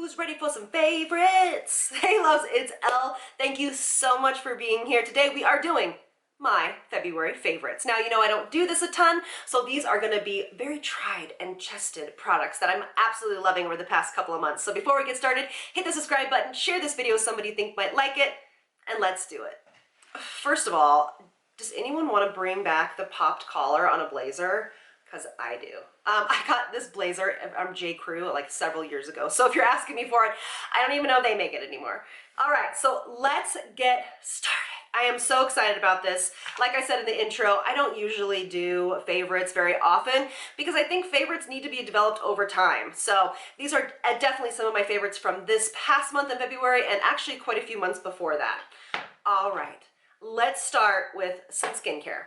Who's ready for some favorites? Hey loves, it's Elle. Thank you so much for being here. Today we are doing my February favorites. Now, you know I don't do this a ton, so these are gonna be very tried and tested products that I'm absolutely loving over the past couple of months. So before we get started, hit the subscribe button, share this video with somebody you think might like it, and let's do it. First of all, does anyone want to bring back the popped collar on a blazer? Because I do. I got this blazer from J. Crew like several years ago. So if you're asking me for it, I don't even know if they make it anymore. All right, so let's get started. I am so excited about this. Like I said in the intro, I don't usually do favorites very often because I think favorites need to be developed over time. So these are definitely some of my favorites from this past month in February and actually quite a few months before that. All right, let's start with some skincare.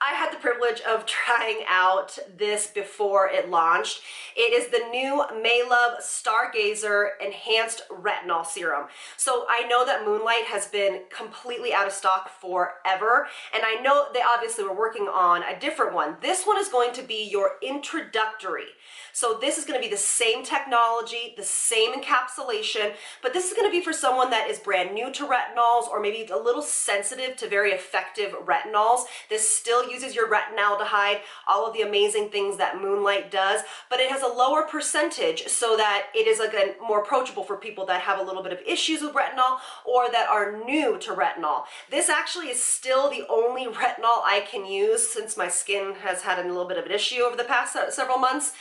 I had the privilege of trying out this before it launched. It is the new Maelove Stargaze Enhanced Retinol Serum. So I know that Moonlight has been completely out of stock forever, and I know they obviously were working on a different one. This one is going to be your introductory. So this is going to be the same technology, the same encapsulation, but this is going to be for someone that is brand new to retinols or maybe a little sensitive to very effective retinols. This still uses your retinaldehyde, all of the amazing things that Moonlight does, but it has a lower percentage so that it is again more approachable for people that have a little bit of issues with retinol or that are new to retinol. This actually is still the only retinol I can use since my skin has had a little bit of an issue over the past several months.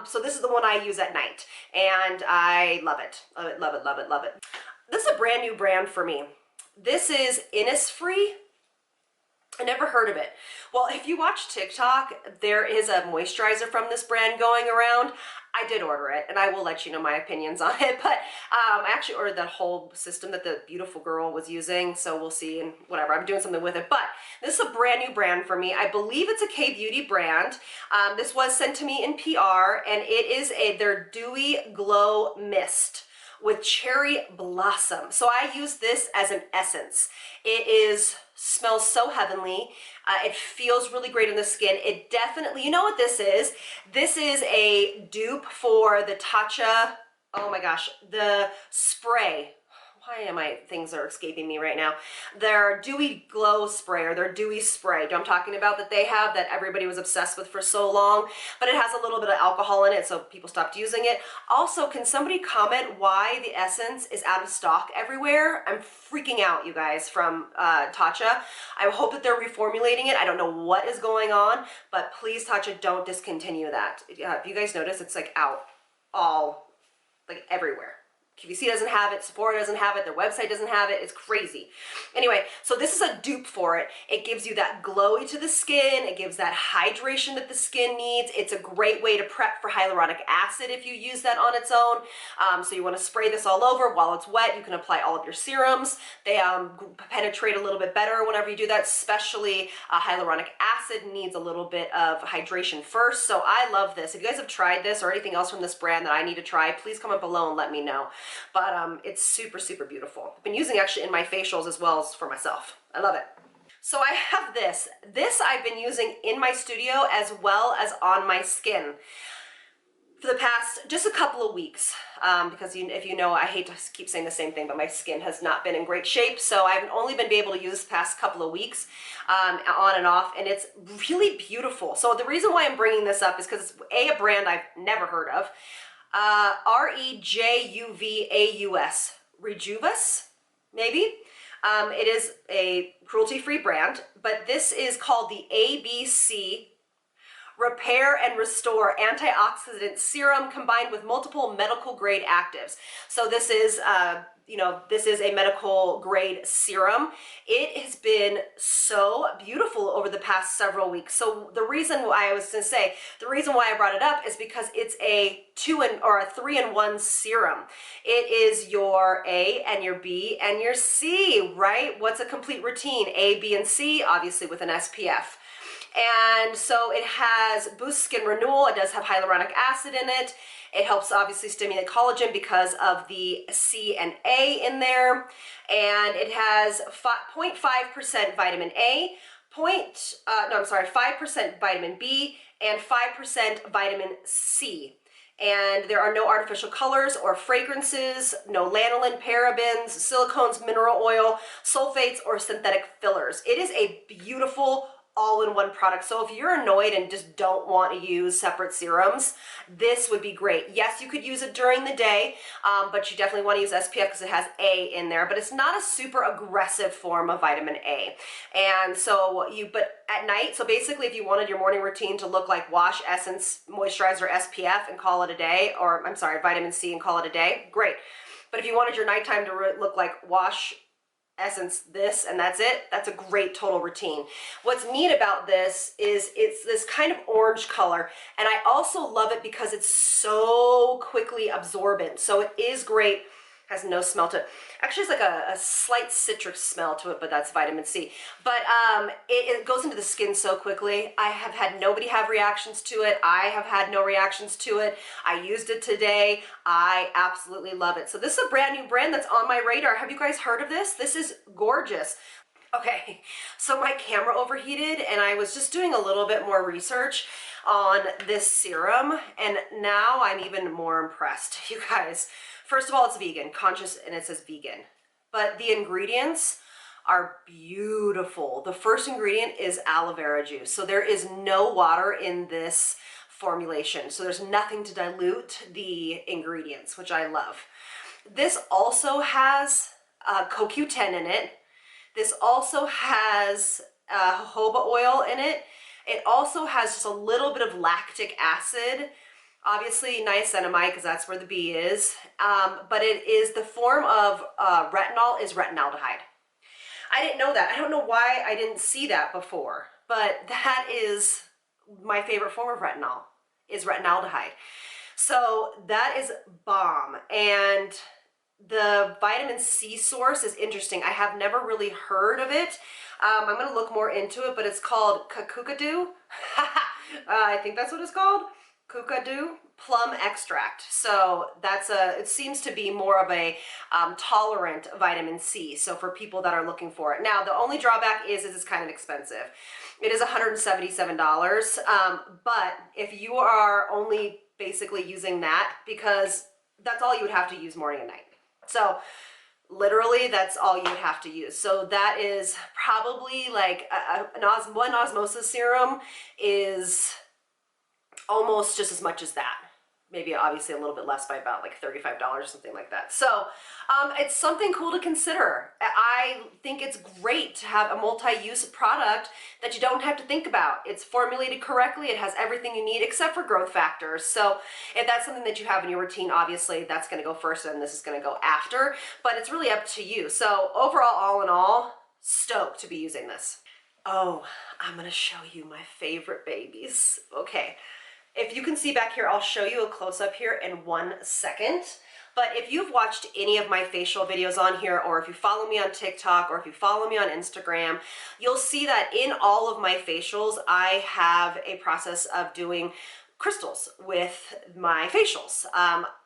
So this is the one I use at night, and I love it. Love it, love it, love it, love it. This is a brand new brand for me. This is Innisfree. I never heard of it. Well, if you watch TikTok, there is a moisturizer from this brand going around. I did order it, and I will let you know my opinions on it, but I actually ordered that whole system that the beautiful girl was using, so we'll see, and whatever, I'm doing something with it. But this is a brand new brand for me. I believe it's a K-Beauty brand. This was sent to me in PR, and it is their Dewy Glow Mist with cherry blossom. So I use this as an essence. It smells so heavenly. It feels really great on the skin. It definitely, you know what this is? This is a dupe for the Tatcha, oh my gosh, the spray. Why am things are escaping me right now. Their Dewy Glow Spray, or their Dewy Spray, I'm talking about, that they have, that everybody was obsessed with for so long, but it has a little bit of alcohol in it, so people stopped using it. Also, can somebody comment why the essence is out of stock everywhere? I'm freaking out, you guys, from Tatcha. I hope that they're reformulating it. I don't know what is going on, but please, Tatcha, don't discontinue that. If you guys notice, it's like out all, like everywhere. QVC doesn't have it, Sephora doesn't have it, their website doesn't have it, it's crazy. Anyway, so this is a dupe for it. It gives you that glowy to the skin, it gives that hydration that the skin needs. It's a great way to prep for hyaluronic acid if you use that on its own. So you want to spray this all over while it's wet. You can apply all of your serums. They penetrate a little bit better whenever you do that, especially hyaluronic acid needs a little bit of hydration first. So I love this. If you guys have tried this or anything else from this brand that I need to try, please comment below and let me know. But it's super, super beautiful. I've been using it actually in my facials as well as for myself. I love it. So I have this. This I've been using in my studio as well as on my skin for the past just a couple of weeks, because if you know, I hate to keep saying the same thing, but my skin has not been in great shape, so I've only been able to use this past couple of weeks on and off, and it's really beautiful. So the reason why I'm bringing this up is because it's a brand I've never heard of. Rejuvaus, Rejuvaus, maybe. It is a cruelty-free brand, but this is called the ABC Repair and Restore Antioxidant Serum combined with multiple medical grade actives. So this is, this is a medical grade serum. It has been so beautiful over the past several weeks. So the reason why the reason why I brought it up is because it's a 3-in-1 serum. It is your A and your B and your C, right? What's a complete routine? A, B, and C, obviously with an SPF. And so it has boost skin renewal. It does have hyaluronic acid in it. It helps obviously stimulate collagen because of the C and A in there. And it has 0.5% vitamin A, 5% vitamin B, and 5% vitamin C And there are no artificial colors or fragrances, no lanolin, parabens, silicones, mineral oil, sulfates, or synthetic fillers. It is a beautiful all-in-one product. So if you're annoyed and just don't want to use separate serums, this would be great. Yes, you could use it during the day, but you definitely want to use SPF because it has A in there, but it's not a super aggressive form of vitamin A. And so but at night, so basically if you wanted your morning routine to look like wash, essence, moisturizer, SPF and call it a day, or I'm sorry, vitamin C and call it a day, great. But if you wanted your nighttime to look like wash, essence, this, and that's it, that's a great total routine. What's neat about this is it's this kind of orange color, and I also love it because it's so quickly absorbent. So it is great, has no smell to it. Actually, it's like a slight citric smell to it, but that's vitamin C. But it goes into the skin so quickly. I have had nobody have reactions to it. I have had no reactions to it. I used it today. I absolutely love it. So this is a brand new brand that's on my radar. Have you guys heard of this? This is gorgeous. Okay, so my camera overheated and I was just doing a little bit more research on this serum, and now I'm even more impressed, you guys. First of all, it's vegan, conscious, and it says vegan. But the ingredients are beautiful. The first ingredient is aloe vera juice. So there is no water in this formulation. So there's nothing to dilute the ingredients, which I love. This also has CoQ10 in it. This also has jojoba oil in it. It also has just a little bit of lactic acid. Obviously niacinamide, because that's where the B is, but it is the form of retinol is retinaldehyde. I didn't know that. I don't know why I didn't see that before, but that is my favorite form of retinol, is retinaldehyde. So that is bomb. And the vitamin C source is interesting. I have never really heard of it. I'm going to look more into it, but it's called kakukadu. I think that's what it's called. Kakadu plum extract. So that's it seems to be more of a tolerant vitamin C. So for people that are looking for it. Now, the only drawback is it's kind of expensive. It is $177. But if you are only basically using that, because that's all you would have to use morning and night. So literally that's all you would have to use. So that is probably like one osmosis serum is almost just as much as that. Maybe obviously a little bit less by about like $35 or something like that. So it's something cool to consider. I think it's great to have a multi-use product that you don't have to think about. It's formulated correctly. It has everything you need except for growth factors. So if that's something that you have in your routine, obviously that's going to go first and this is going to go after, but it's really up to you. So overall, all in all, stoked to be using this. Oh, I'm going to show you my favorite babies. Okay. If you can see back here, I'll show you a close-up here in 1 second. But if you've watched any of my facial videos on here, or if you follow me on TikTok, or if you follow me on Instagram, you'll see that in all of my facials, I have a process of doing crystals with my facials.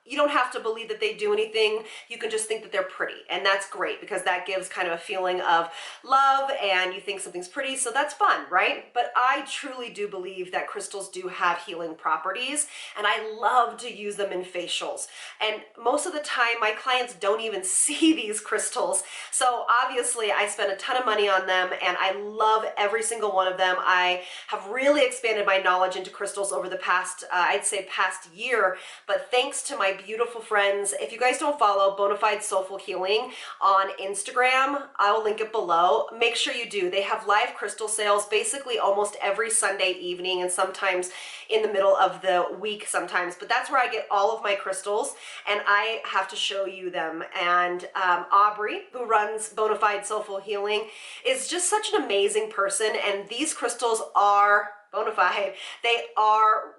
You don't have to believe that they do anything. You can just think that they're pretty, and that's great because that gives kind of a feeling of love and you think something's pretty, so that's fun, right? But I truly do believe that crystals do have healing properties, and I love to use them in facials. And most of the time my clients don't even see these crystals, so obviously I spend a ton of money on them and I love every single one of them. I have really expanded my knowledge into crystals over the past, I'd say past year, but thanks to my beautiful friends. If you guys don't follow Bonafide Soulful Healing on Instagram, I will link it below. Make sure you do. They have live crystal sales basically almost every Sunday evening and sometimes in the middle of the week sometimes, but that's where I get all of my crystals and I have to show you them. And Aubrey, who runs Bonafide Soulful Healing, is just such an amazing person, and these crystals are Bonafide.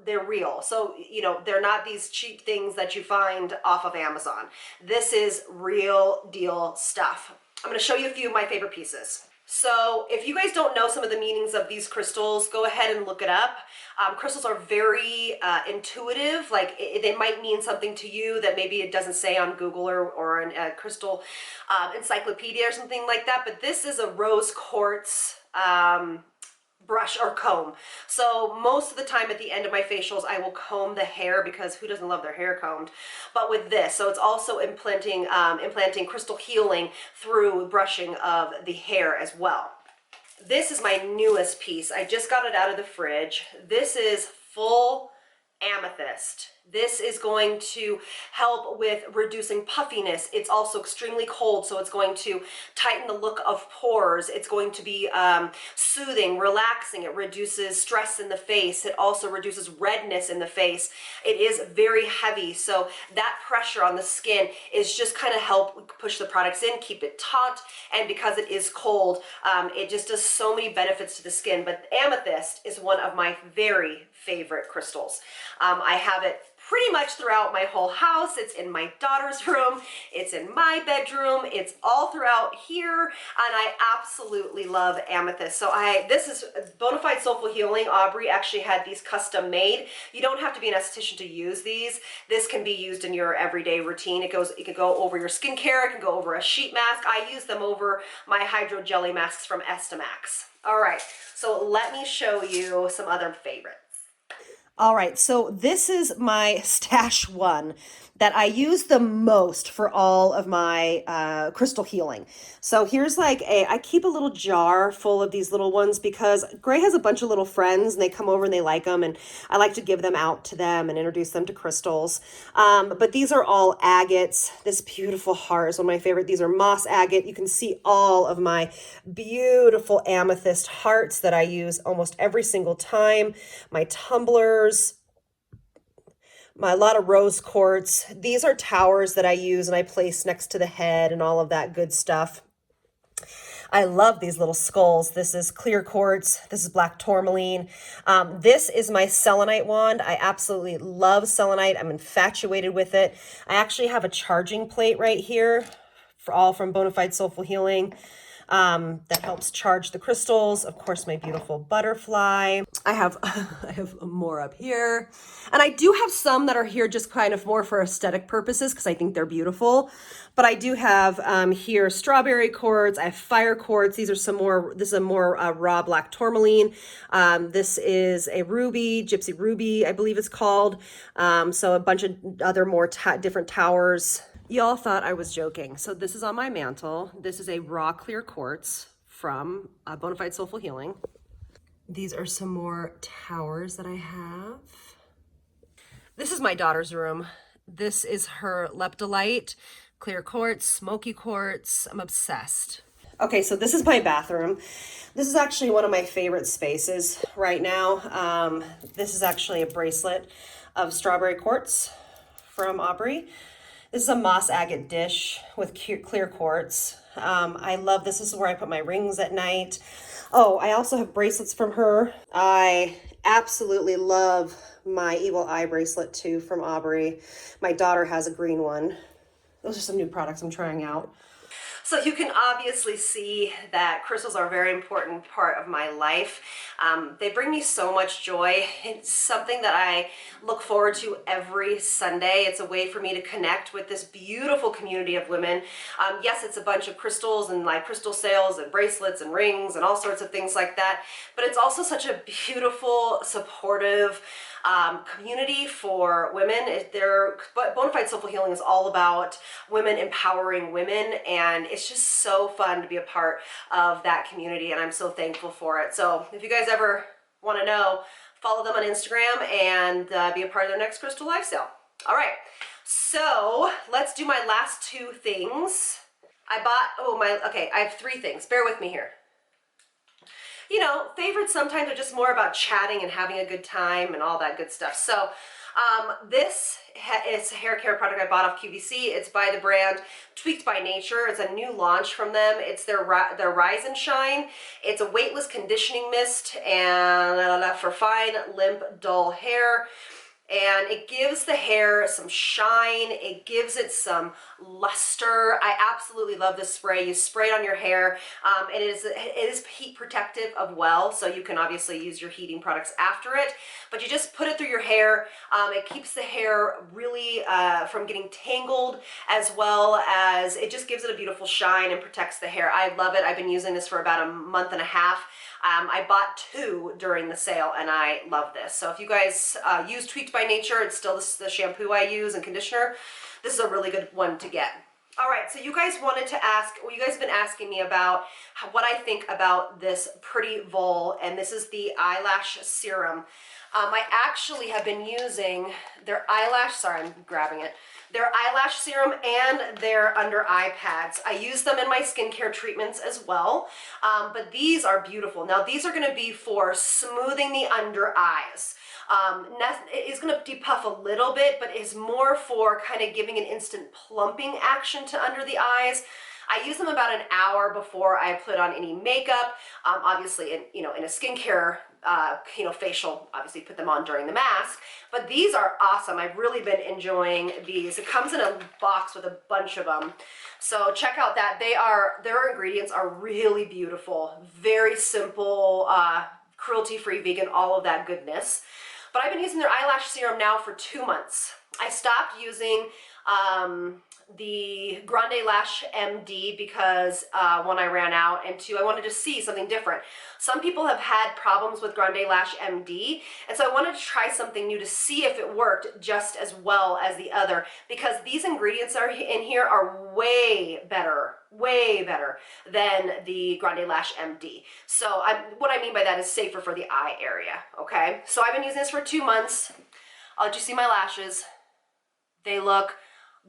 They're real. So, you know, they're not these cheap things that you find off of Amazon. This is real deal stuff. I'm going to show you a few of my favorite pieces. So if you guys don't know some of the meanings of these crystals, go ahead and look it up. Crystals are very intuitive. Like they might mean something to you that maybe it doesn't say on Google or in a crystal encyclopedia or something like that. But this is a rose quartz brush or comb. So most of the time at the end of my facials, I will comb the hair because who doesn't love their hair combed? But with this, so it's also implanting crystal healing through brushing of the hair as well. This is my newest piece. I just got it out of the fridge. This is full amethyst. This is going to help with reducing puffiness. It's also extremely cold, so it's going to tighten the look of pores. It's going to be soothing, relaxing. It reduces stress in the face. It also reduces redness in the face. It is very heavy, so that pressure on the skin is just kind of help push the products in, keep it taut, and because it is cold, it just does so many benefits to the skin. But amethyst is one of my very favorite crystals. I have it pretty much throughout my whole house. It's in my daughter's room, it's in my bedroom, it's all throughout here, and I absolutely love amethyst. So this is Bonafide Soulful Healing. Aubrey actually had these custom made. You don't have to be an esthetician to use these. This can be used in your everyday routine. It can go over your skincare, it can go over a sheet mask. I use them over my hydro jelly masks from Estemax. All right, so let me show you some other favorites. All right, so this is my stash one that I use the most for all of my crystal healing. So here's I keep a little jar full of these little ones because Gray has a bunch of little friends and they come over and they like them, and I like to give them out to them and introduce them to crystals. But these are all agates. This beautiful heart is one of my favorite. These are moss agate. You can see all of my beautiful amethyst hearts that I use almost every single time. My tumblers, a lot of rose quartz. These are towers that I use and I place next to the head and all of that good stuff. I love these little skulls. This is clear quartz. This is black tourmaline. This is my selenite wand. I absolutely love selenite. I'm infatuated with it. I actually have a charging plate right here, all from Bonafide Soulful Healing. That helps charge the crystals. Of course, my beautiful butterfly. I have more up here. And I do have some that are here just kind of more for aesthetic purposes because I think they're beautiful. But I do have here strawberry quartz. I have fire quartz. These are some more, this is a more raw black tourmaline. This is a ruby, gypsy ruby, I believe it's called. So a bunch of other more different towers. Y'all thought I was joking. So this is on my mantle. This is a raw clear quartz from Bonafide Soulful Healing. These are some more towers that I have. This is my daughter's room. This is her leptolite, clear quartz, smoky quartz. I'm obsessed. Okay, so this is my bathroom. This is actually one of my favorite spaces right now. This is actually a bracelet of strawberry quartz from Aubrey. This is a moss agate dish with clear quartz. I love this. This is where I put my rings at night. Oh, I also have bracelets from her. I absolutely love my evil eye bracelet too from Aubrey. My daughter has a green one. Those are some new products I'm trying out. So you can obviously see that crystals are a very important part of my life. They bring me so much joy. It's something that I look forward to every Sunday. It's a way for me to connect with this beautiful community of women. Yes, it's a bunch of crystals and like crystal sales and bracelets and rings and all sorts of things like that, but it's also such a beautiful, supportive community for women. Bonafide Soulful Healing is all about women empowering women, and it's just so fun to be a part of that community, and I'm so thankful for it. So if you guys ever want to know, follow them on Instagram and be a part of their next crystal live sale. All right, so let's do my last two things. I have three things. Bear with me here. You know, favorites sometimes are just more about chatting and having a good time and all that good stuff. So this is a hair care product I bought off QVC. It's by the brand Tweaked by Nature. It's a new launch from them. It's their Rise and Shine. It's a weightless conditioning mist and for fine, limp, dull hair. And it gives the hair some shine, it gives it some luster. I absolutely love this spray. You spray it on your hair. It is heat protective as well, so you can obviously use your heating products after it, but you just put it through your hair. It keeps the hair really from getting tangled, as well as it just gives it a beautiful shine and protects the hair. I love it. I've been using this for about a month and a half. I bought 2 during the sale, and I love this. So if you guys use Tweaked by Nature, it's still the shampoo I use and conditioner. This is a really good one to get. All right, so you guys wanted to ask, well, you guys have been asking me about what I think about this Prellycol, and this is the eyelash serum. I actually have been using their eyelash, sorry, I'm grabbing it, their eyelash serum and their under eye pads. I use them in my skincare treatments as well, but these are beautiful. Now these are gonna be for smoothing the under eyes. It is gonna depuff a little bit, but is more for kind of giving an instant plumping action to under the eyes. I use them about an hour before I put on any makeup. Obviously, in a skincare, facial, obviously put them on during the mask. But these are awesome. I've really been enjoying these. It comes in a box with a bunch of them. So check out that. Their ingredients are really beautiful, very simple, cruelty-free, vegan, all of that goodness. But I've been using their eyelash serum now for 2 months. I stopped using the Grande Lash MD because one, I ran out, and 2, I wanted to see something different. Some people have had problems with Grande Lash MD, and so I wanted to try something new to see if it worked just as well as the other, because these ingredients are in here are way better than the Grande Lash MD. So what I mean by that is safer for the eye area, okay? So I've been using this for 2 months. I'll let you see my lashes. They look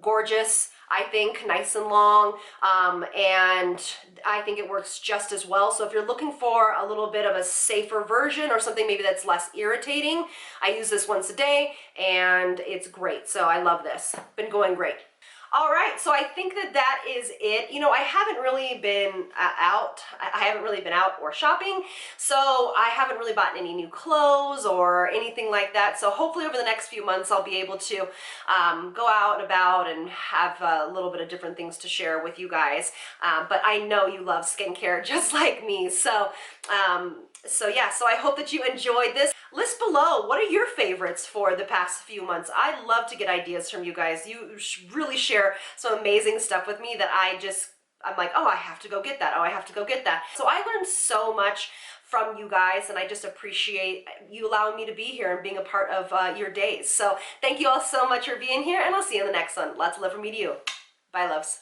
gorgeous, I think, nice and long, and I think it works just as well. So if you're looking for a little bit of a safer version or something maybe that's less irritating, I use this once a day and it's great. So I love this. Been going great. All right, so I think that is it. I haven't really been out. I haven't really been out or shopping, so I haven't really bought any new clothes or anything like that. So hopefully over the next few months, I'll be able to go out and about and have a little bit of different things to share with you guys. But I know you love skincare just like me, so yeah, so I hope that you enjoyed this. List below, what are your favorites for the past few months? I love to get ideas from you guys. You really share some amazing stuff with me that I'm like, oh, I have to go get that. Oh, I have to go get that. So I learned so much from you guys, and I just appreciate you allowing me to be here and being a part of your days. So thank you all so much for being here, and I'll see you in the next one. Lots of love from me to you. Bye, loves.